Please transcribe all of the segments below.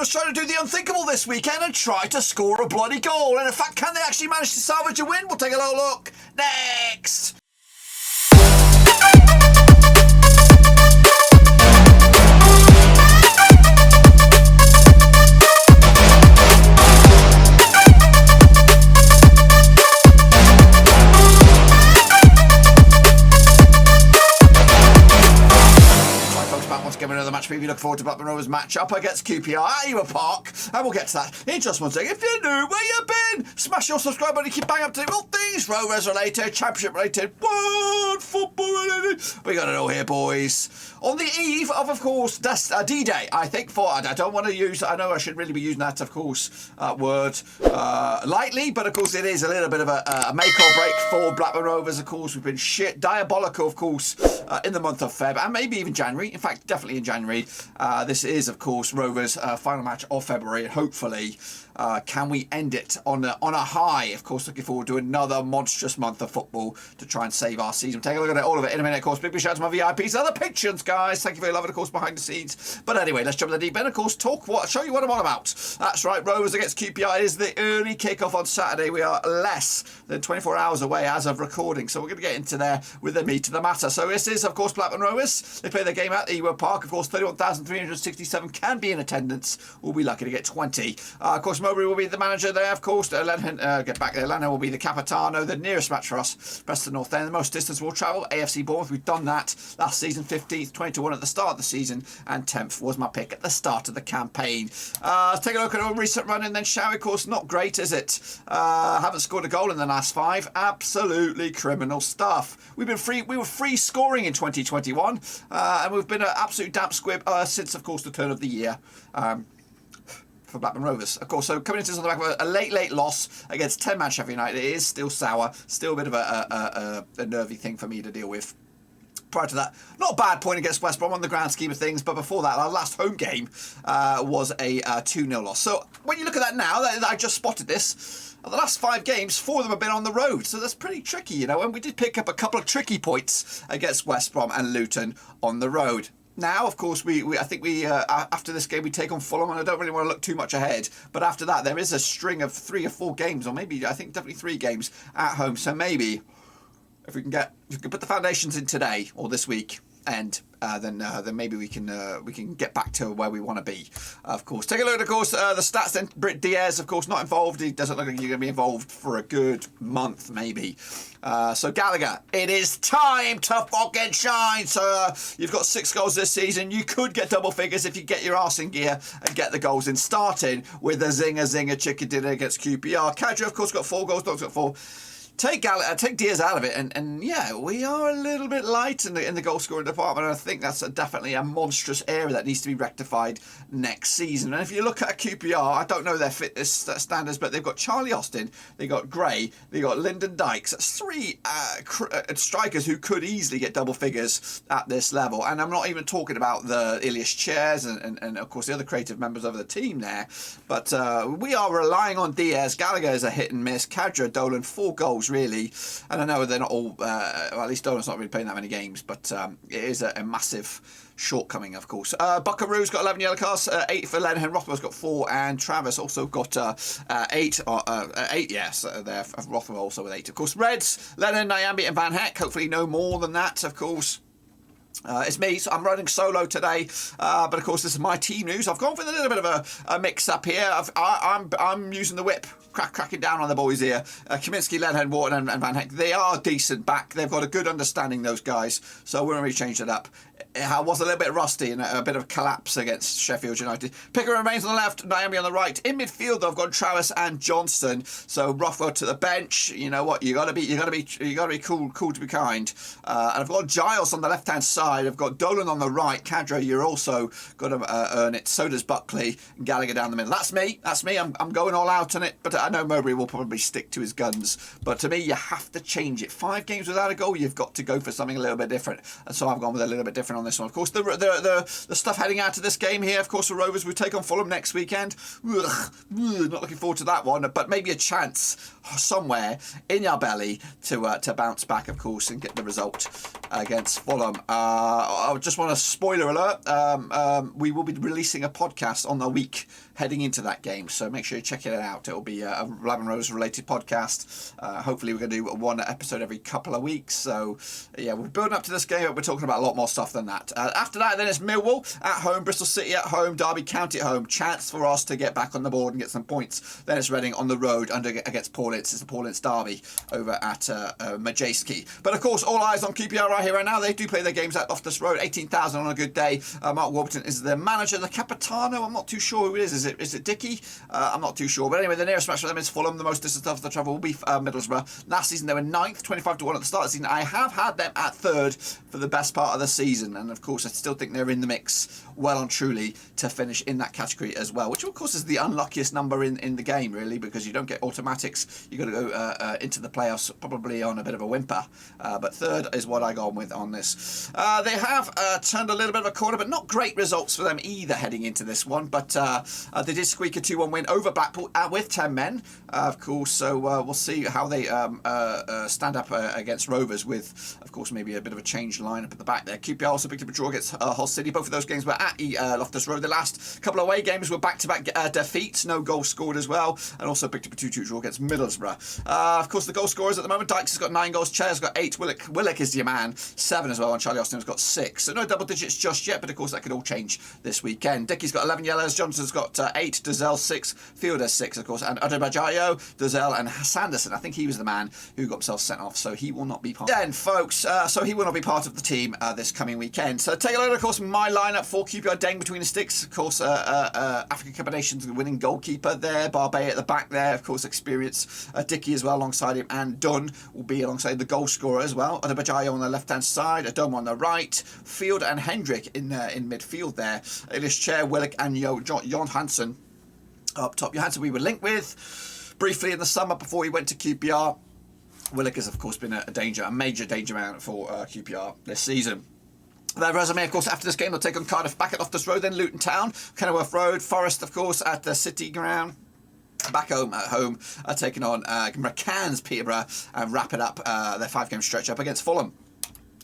Rovers trying to do the unthinkable this weekend and try to score a bloody goal. And in fact, can they actually manage to salvage a win? We'll take a little look next. Another match preview. Look forward to Blackburn Rovers match up against QPR at Ewer Park, and we'll get to that in just one second. If you're new, where you been? Smash your subscribe button, keep bang up to date with all things Rovers related, championship related, what football related. We got it all here, boys. On the eve of course, D-Day, I think I don't want to use, I know I should really be using that, of course, word lightly, but of course it is a little bit of a make or break for Blackburn Rovers. Of course, we've been diabolical, of course, in the month of Feb, and maybe even January. In fact, definitely in January. This is, of course, Rovers' final match of February, and hopefully can we end it on a high. Of course, looking forward to another monstrous month of football to try and save our season. Take a look at all of it in a minute. Of course, big shout out to my VIPs and other patrons, guys. Thank you for your love, and of course, behind the scenes. But anyway, let's jump in the deep end. Of course, show you what I'm on about. That's right, Rovers against QPR is the early kickoff on Saturday. We are less than 24 hours away as of recording, so we're going to get into there with the meat of the matter. So this is, of course, Blackburn Rovers. They play their game at the Ewer Park. Of course, 31,367 can be in attendance. We'll be lucky to get 20. Of course, Mowbray will be the manager there, of course. Lennon, get back there. Lennon will be the Capitano. The nearest match for us, Preston North End. The most distance we'll travel, AFC Bournemouth. We've done that last season. 15th, 21 at the start of the season, and 10th was my pick at the start of the campaign. Let's take a look at our recent run, and then shall we? Of course, not great, is it? Haven't scored a goal in the last 5. Absolutely criminal stuff. We were free scoring in 2021, and we've been an absolute damp squib since, of course, the turn of the year. For Blackburn Rovers, of course. So coming into this on the back of a late loss against 10-man Sheffield United, it is still sour, still a bit of a nervy thing for me to deal with. Prior to that, not a bad point against West Brom on the grand scheme of things, but before that, our last home game was a 2-0 loss. So when you look at that now, I just spotted this. The last 5 games, 4 of them have been on the road, so that's pretty tricky, you know. And we did pick up a couple of tricky points against West Brom and Luton on the road. Now, of course, I think after this game we take on Fulham, and I don't really want to look too much ahead. But after that, there is a string of 3 or 4 games, or maybe I think definitely 3 games at home. So maybe if we can put the foundations in today or this week, and then maybe we can get back to where we want to be. Of course, take a look at, of course, the stats. Then Britt Diaz, of course, not involved. He doesn't look like he's going to be involved for a good month, maybe. So Gallagher, it is time to fucking shine, sir. You've got 6 goals this season. You could get double figures if you get your arse in gear and get the goals in. Starting with a zinger chicken dinner against QPR. Kadra, of course, got 4 goals. Dogs got 4. Take Diaz out of it, and yeah, we are a little bit light in the goal scoring department, and I think that's definitely a monstrous area that needs to be rectified next season. And if you look at QPR, I don't know their fitness standards, but they've got Charlie Austin, they've got Gray, they've got Lyndon Dykes. That's 3 strikers who could easily get double figures at this level. And I'm not even talking about the Ilias Chairs and of course the other creative members of the team there. But we are relying on Diaz. Gallagher is a hit and miss. Kadra, Dolan, 4 goals really, and I know they're not all, well, at least Dolan's not really playing that many games, but it is a massive shortcoming, of course. Buckaroo's got 11 yellow cards, 8 for Lennon. Rothwell's got 4, and Travis also got 8. 8, yes, there. Rothwell also with 8. Of course, Reds, Lennon, Nyambi, and Van Heck. Hopefully, no more than that, of course. It's me, so I'm running solo today, but of course this is my team news. I've gone with a little bit of a mix-up here. I'm using the whip, cracking down on the boys here. Kaminsky, Lennon, Wharton and Van Heck, they are decent back. They've got a good understanding, those guys, so we're going to change it up. I was a little bit rusty and a bit of collapse against Sheffield United. Picker remains on the left, Naomi on the right. In midfield, I've got Travis and Johnston. So Rothwell to the bench. You know what? You got to be cool to be kind. And I've got Giles on the left hand side. I've got Dolan on the right. Kadra, you're also got to earn it. So does Buckley and Gallagher down the middle. That's me. I'm going all out on it. But I know Mowbray will probably stick to his guns. But to me, you have to change it. 5 games without a goal, you've got to go for something a little bit different. And so I've gone with a little bit different different on this one. Of course, the stuff heading out to this game here, of course, the Rovers will take on Fulham next weekend. Not looking forward to that one, but maybe a chance somewhere in your belly to bounce back, of course, and get the result against Fulham. I just want to spoiler alert. We will be releasing a podcast on the week heading into that game, so make sure you check it out. It'll be a Blackburn Rovers related podcast. Hopefully we're going to do one episode every couple of weeks. So yeah, we're building up to this game, but we're talking about a lot more stuff than that. After that, then it's Millwall at home, Bristol City at home, Derby County at home. Chance for us to get back on the board and get some points. Then it's Reading on the road against Paul Ince. It's the Paul Ince derby over at Majewski. But of course, all eyes on QPR right here, right now. They do play their games at Loftus Road. 18,000 on a good day. Mark Warburton is the manager. The Capitano, I'm not too sure who it is. Is it Dickey? I'm not too sure. But anyway, the nearest match for them is Fulham. The most distance of the travel will be Middlesbrough. Last season they were 9th, 25-1 at the start of the season. I have had them at 3rd for the best part of the season, and of course I still think they're in the mix well and truly to finish in that category as well, which of course is the unluckiest number in the game, really, because you don't get automatics. You've got to go into the playoffs probably on a bit of a whimper, but 3rd is what I go on with on this. They have turned a little bit of a corner, but not great results for them either heading into this one, but they did squeak a 2-1 win over Blackpool with 10 men, of course, so we'll see how they stand up against Rovers with, of course, maybe a bit of a changed lineup at the back there. QPR also picked up a draw against Hull City. Both of those games were at Loftus Road. The last couple of away games were back-to-back defeats, no goals scored as well, and also picked up a 2-2 draw against Middlesbrough. Of course, the goal scorers at the moment, Dykes has got 9 goals, Chair's got 8, Willock is your man, 7 as well, and Charlie Austin's got 6. So no double digits just yet, but of course that could all change this weekend. Dickey's got 11 yellows, Johnson's got 8, Dazelle 6, Fielder 6, of course, and Adebayo, Dazelle, and Sanderson. I think he was the man who got himself sent off, so he will not be part. Then, folks, so he will not be part of the team this coming weekend. So take a look, of course, my lineup for QPR. Deng between the sticks, of course, African Cup of Nations winning goalkeeper there, Barbet at the back there, of course, experience, Dickey as well alongside him, and Dunn will be alongside the goal scorer as well. Adebayo on the left hand side, Adom on the right, Field and Hendrick in midfield there. Elias Chair, Willock, and Jon Hansen up top. Johansson we were linked with briefly in the summer before he went to QPR. Willock has, of course, been a major danger man for QPR this season. Their resume, of course, after this game, they'll take on Cardiff back at Loftus Road, then Luton Town, Kenilworth Road, Forest, of course, at the City Ground. Back home at home, taking on McCann's Peterborough, and wrap it up, their 5-game stretch up against Fulham.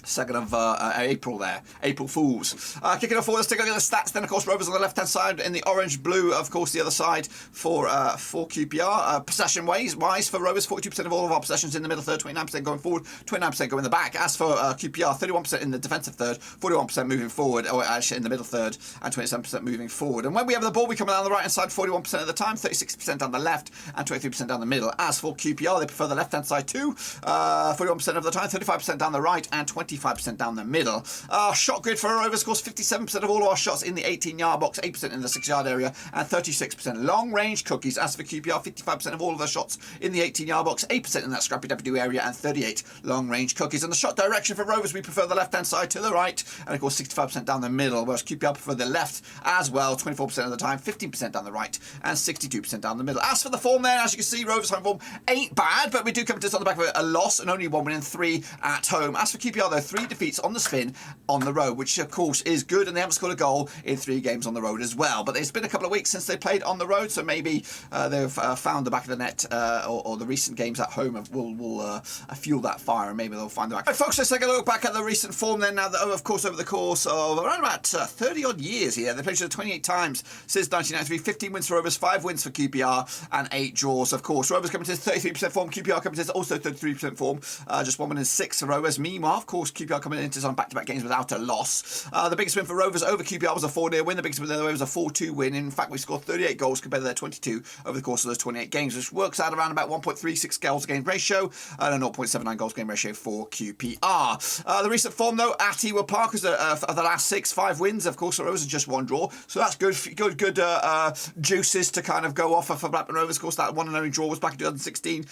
2nd of April there. April Fools. Kicking off forward, let's take a look at the stats. Then, of course, Rovers on the left-hand side in the orange-blue, of course, the other side for QPR. Possession-wise for Rovers, 42% of all of our possessions in the middle third, 29% going forward, 29% going in the back. As for QPR, 31% in the defensive third, 41% moving forward, or actually in the middle third, and 27% moving forward. And when we have the ball, we come down the right-hand side 41% of the time, 36% down the left, and 23% down the middle. As for QPR, they prefer the left-hand side too, 41% of the time, 35% down the right, and 25% down the middle. Shot grid for Rovers, of course, 57% of all our shots in the 18-yard box, 8% in the 6-yard area, and 36% long-range cookies. As for QPR, 55% of all of their shots in the 18-yard box, 8% in that scrappy W area, and 38 long-range cookies. And the shot direction for Rovers, we prefer the left-hand side to the right, and of course 65% down the middle, whereas QPR prefer the left as well, 24% of the time, 15% down the right, and 62% down the middle. As for the form then, as you can see, Rovers home form ain't bad, but we do come to this on the back of a loss, and only 1 win and 3 at home. As for QPR, though, 3 defeats on the spin on the road, which of course is good, and they haven't scored a goal in 3 games on the road as well. But it's been a couple of weeks since they played on the road, so maybe they've found the back of the net, or the recent games at home will fuel that fire, and maybe they'll find the back. Right, folks, let's take a look back at the recent form then. Now, that, of course, over the course of around about 30 odd years here, they've played 28 times since 1993, 15 wins for Rovers, 5 wins for QPR, and 8 draws, of course. Rovers coming to 33% form, QPR coming to also 33% form, just 1 win and 6 for Rovers. Meanwhile, of course, QPR coming into on back-to-back games without a loss. The biggest win for Rovers over QPR was a 4-0 win. The biggest win for the Rovers was a 4-2 win. In fact, we scored 38 goals compared to their 22 over the course of those 28 games, which works out around about 1.36 goals game ratio and a 0.79 goals game ratio for QPR. The recent form, though, at Ewood Park was of the last 6, 5 wins. Of course, the Rovers are just 1 draw, so that's good juices to kind of go off for Blackburn Rovers. Of course, that one and only draw was back in 2016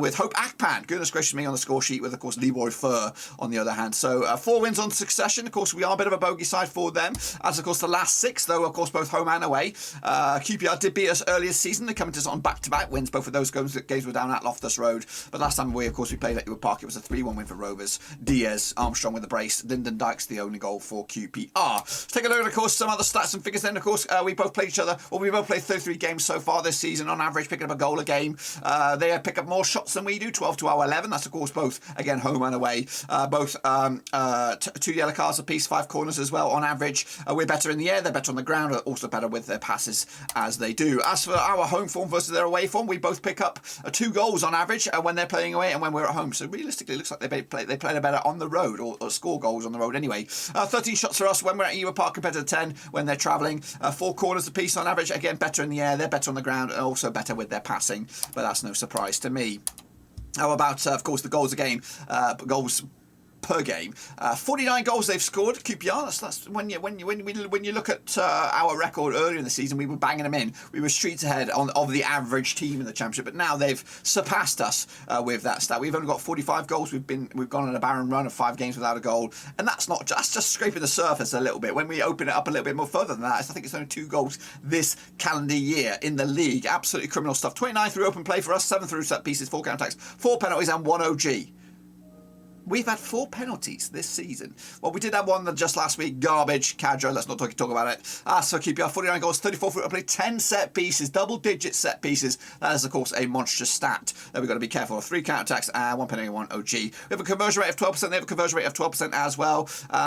with Hope Akpan, goodness gracious me, on the score sheet with, of course, Leroy Fur on the other hand. hand. So 4 wins on succession. Of course, we are a bit of a bogey side for them, as of course the last 6, though, of course, both home and away. QPR did beat us earlier this season. They come into us on back-to-back wins. Both of those games were down at Loftus Road. But last time we played at Ewood Park, it was a 3-1 win for Rovers. Diaz, Armstrong with the brace. Lyndon Dykes the only goal for QPR. Let's take a look at, of course, some other stats and figures then. Of course, we both played each other. Well, we both played 33 games so far this season, on average, picking up a goal a game. They pick up more shots than we do, 12 to our 11. That's, of course, both, again, home and away. Both 2 yellow cards apiece, 5 corners as well, on average. We're better in the air, they're better on the ground, also better with their passes as they do. As for our home form versus their away form, we both pick up 2 goals on average when they're playing away and when we're at home. So realistically, it looks like they play better on the road, or score goals on the road anyway. 13 shots for us when we're at Ewood Park compared to 10 when they're travelling. 4 corners apiece on average. Again, better in the air, they're better on the ground, and also better with their passing. But that's no surprise to me. How about, of course, the goals a game? Goals per game. 49 goals they've scored, QPR. That's when you look at our record earlier in the season, we were banging them in. We were streets ahead of the average team in the Championship, but now they've surpassed us with that stat. We've only got 45 goals. We've gone on a barren run of 5 games without a goal, and that's just scraping the surface a little bit. When we open it up a little bit more further than that, I think it's only 2 goals this calendar year in the league. Absolutely criminal stuff. 29 through open play for us, 7 through set pieces, 4 counter-attacks, 4 penalties, and 1 OG. We've had 4 penalties this season. Well, we did have one just last week. Garbage. Cadro, let's not talk about it. So QPR, 49 goals, 34 through play, 10 set pieces, double-digit set pieces. That is, of course, a monstrous stat that we've got to be careful of. 3 counter-attacks, 1 penalty, 1 OG. We have a conversion rate of 12%. They have a conversion rate of 12% as well.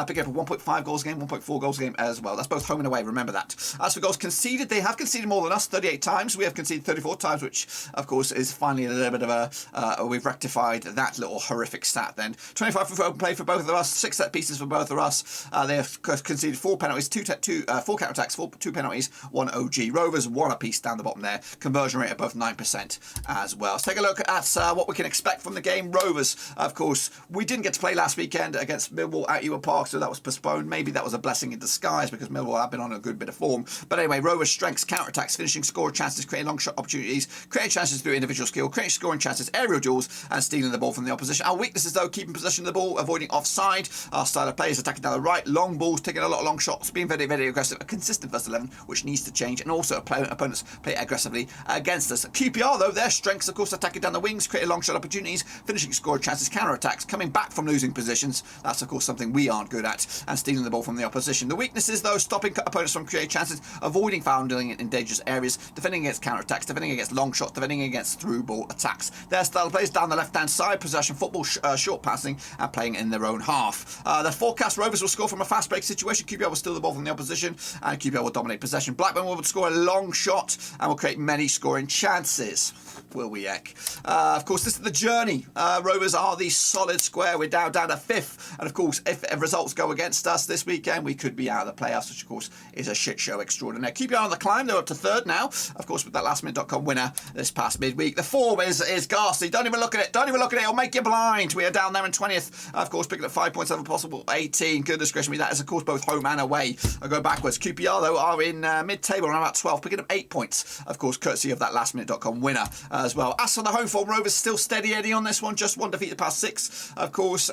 Picking up a 1.5 goals a game, 1.4 goals a game as well. That's both home and away, remember that. As for goals conceded, they have conceded more than us, 38 times. We have conceded 34 times, which, of course, is finally a little bit of we've rectified that little horrific stat then. 25 for open play for both of us, 6 set pieces for both of us. They have conceded 4 penalties, 4 counter-attacks, 2 penalties, 1 OG. Rovers, 1 apiece down the bottom there. Conversion rate above 9% as well. Let's take a look at what we can expect from the game. Rovers, of course, we didn't get to play last weekend against Millwall at Ewood Park, so that was postponed. Maybe that was a blessing in disguise because Millwall have been on a good bit of form. But anyway, Rovers' strengths, counter-attacks, finishing, score chances, creating long shot opportunities, creating chances through individual skill, creating scoring chances, aerial duels, and stealing the ball from the opposition. Our weaknesses, though, keeping possession of the ball, avoiding offside. Our style of play is attacking down the right, long balls, taking a lot of long shots, being very, very aggressive, a consistent first 11, which needs to change, and also opponents play aggressively against us. QPR, though, their strengths, of course, attacking down the wings, creating long shot opportunities, finishing scoring chances, counter-attacks, coming back from losing positions. That's, of course, something we aren't good at, and stealing the ball from the opposition. The weaknesses, though, stopping opponents from creating chances, avoiding fouling in dangerous areas, defending against counter-attacks, defending against long shots, defending against through ball attacks. Their style of play is down the left-hand side, possession football, short passing, and playing in their own half. The forecast, Rovers will score from a fast break situation. QPR will steal the ball from the opposition, and QPR will dominate possession. Blackburn will score a long shot and will create many scoring chances. Will we, Eck? Of course, this is the journey. Rovers are the solid square. We're down to 5th. And, of course, if results go against us this weekend, we could be out of the playoffs, which, of course, is a shit show extraordinaire. QPR on the climb. They're up to 3rd now. Of course, with that lastminute.com winner this past midweek. The form is ghastly. Don't even look at it. Don't even look at it. It'll make you blind. We are down there in 20th. Of course, picking up 5 points out of a possible 18. Goodness gracious me. That is, of course, both home and away. I go backwards. QPR, though, are in mid-table around about 12, picking up 8 points. Of course, courtesy of that lastminute.com winner as well. As for the home form, Rovers still steady Eddie on this one. Just 1 defeat the past 6. Of course,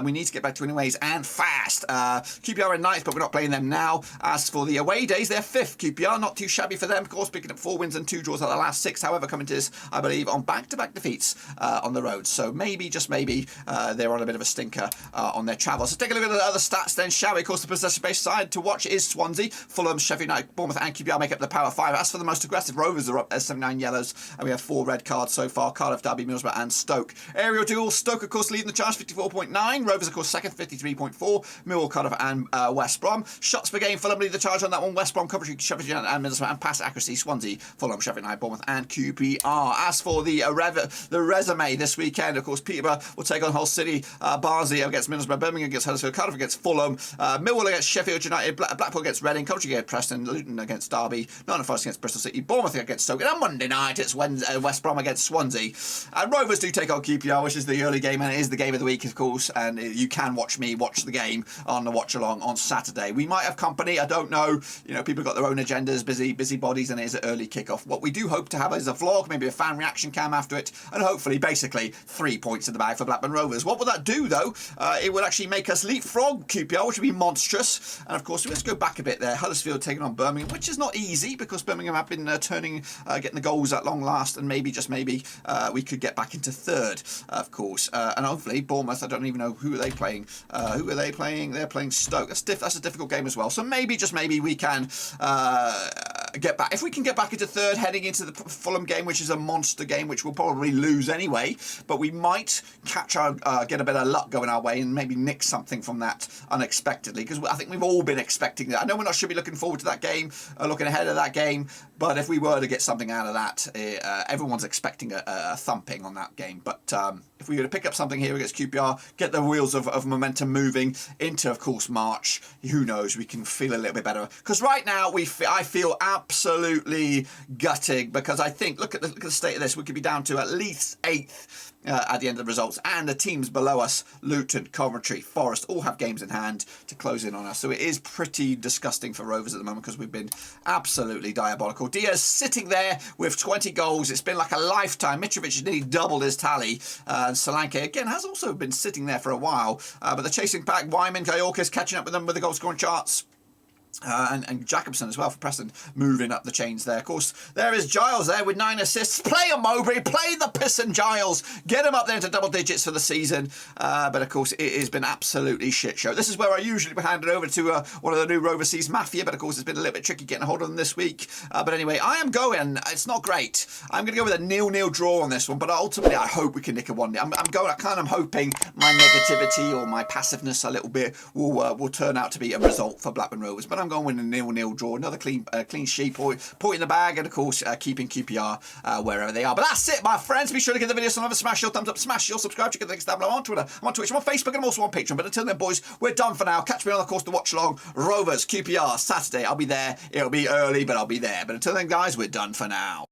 we need to get back to winning ways and fast. QPR in 9th, but we're not playing them now. As for the away days, they're 5th. QPR, not too shabby for them. Of course, picking up 4 wins and 2 draws out of the last 6. However, coming to this, I believe, on back-to-back defeats on the road. So maybe, just maybe, they're on a bit of a stinker on their travels. So take a look at the other stats then, shall we? Of course, the possession-based side to watch is Swansea, Fulham, Sheffield United, Bournemouth and QPR make up the power 5. As for the most aggressive, Rovers are up as 79 yellows, and we have 4 red cards so far. Cardiff, Derby, Middlesbrough and Stoke. Aerial duels, Stoke, of course, leading the charge, 54.9. Rovers, of course, 2nd, 53.4. Millwall, Cardiff and West Brom. Shots per game, Fulham lead the charge on that one. West Brom, Coventry, Sheffield United and Middlesbrough, and pass accuracy, Swansea, Fulham, Sheffield United, Bournemouth and QPR. As for the resume this weekend, of course, Peterborough will take on Hull City, Barnsley against Middlesbrough, Birmingham against Huddersfield, Cardiff against Fulham, Millwall against Sheffield United, Blackpool against Reading, Coventry against Preston, Luton against Derby, Nottingham Forest against Bristol City, Bournemouth against Stoke, and on Monday night it's West Brom against Swansea. And Rovers do take on QPR, which is the early game, and it is the game of the week, of course, and you can watch me watch the game on the watch along on Saturday. We might have company, I don't know, people have got their own agendas, busy bodies, and it is an early kickoff. What we do hope to have is a vlog, maybe a fan reaction cam after it, and hopefully, basically, 3 points in the bag for Blackburn Rovers. What What would that do, though? It would actually make us leapfrog QPR, which would be monstrous. And, of course, let's go back a bit there. Huddersfield taking on Birmingham, which is not easy because Birmingham have been getting the goals at long last, and maybe, just maybe, we could get back into third, of course. And hopefully, Bournemouth, I don't even know who are they playing. Who are they playing? They're playing Stoke. That's a difficult game as well. So maybe, just maybe, we can get back. If we can get back into third, heading into the Fulham game, which is a monster game, which we'll probably lose anyway, but we might catch our get a bit of luck going our way and maybe nick something from that unexpectedly, because I think we've all been expecting that. I know we're not should be looking forward to that game, looking ahead of that game, but if we were to get something out of that, everyone's expecting a thumping on that game. But if we were to pick up something here against QPR, get the wheels of momentum moving into, of course, March, who knows, we can feel a little bit better. Because right now, I feel absolutely gutted, because I think, look at the state of this, we could be down to at least 8th at the end of the results, and the teams below us, Luton, Coventry, Forest, all have games in hand to close in on us. So it is pretty disgusting for Rovers at the moment, because we've been absolutely diabolical. Diaz sitting there with 20 goals. It's been like a lifetime. Mitrovic has nearly doubled his tally. And Solanke, again, has also been sitting there for a while. But the chasing pack, Wyman, Gayorkis catching up with them with the goal scoring charts. And Jacobson as well for Preston, moving up the chains there. Of course, there is Giles there with 9 assists. Play him, Mowbray. Play the pissin' Giles. Get him up there to double digits for the season. But, of course, it has been absolutely shit show. This is where I usually hand it over to one of the new Roverseas Mafia. But, of course, it's been a little bit tricky getting a hold of them this week. But anyway, I am going. It's not great. I'm going to go with a 0-0 draw on this one. But ultimately, I hope we can nick a 1-0. I'm hoping my negativity or my passiveness a little bit will turn out to be a result for Blackburn Rovers. But I'm going with a 0-0 draw, another clean sheet, point in the bag, and of course keeping QPR wherever they are. But that's it, my friends. Be sure to give the video some love, smash your thumbs up, smash your subscribe, check the links down below. I'm on Twitter, I'm on Twitch, I'm on Facebook, and I'm also on Patreon. But until then, boys, we're done for now. Catch me on, of course, the watch along Rovers QPR Saturday. I'll be there. It'll be early, but I'll be there. But until then, guys, we're done for now.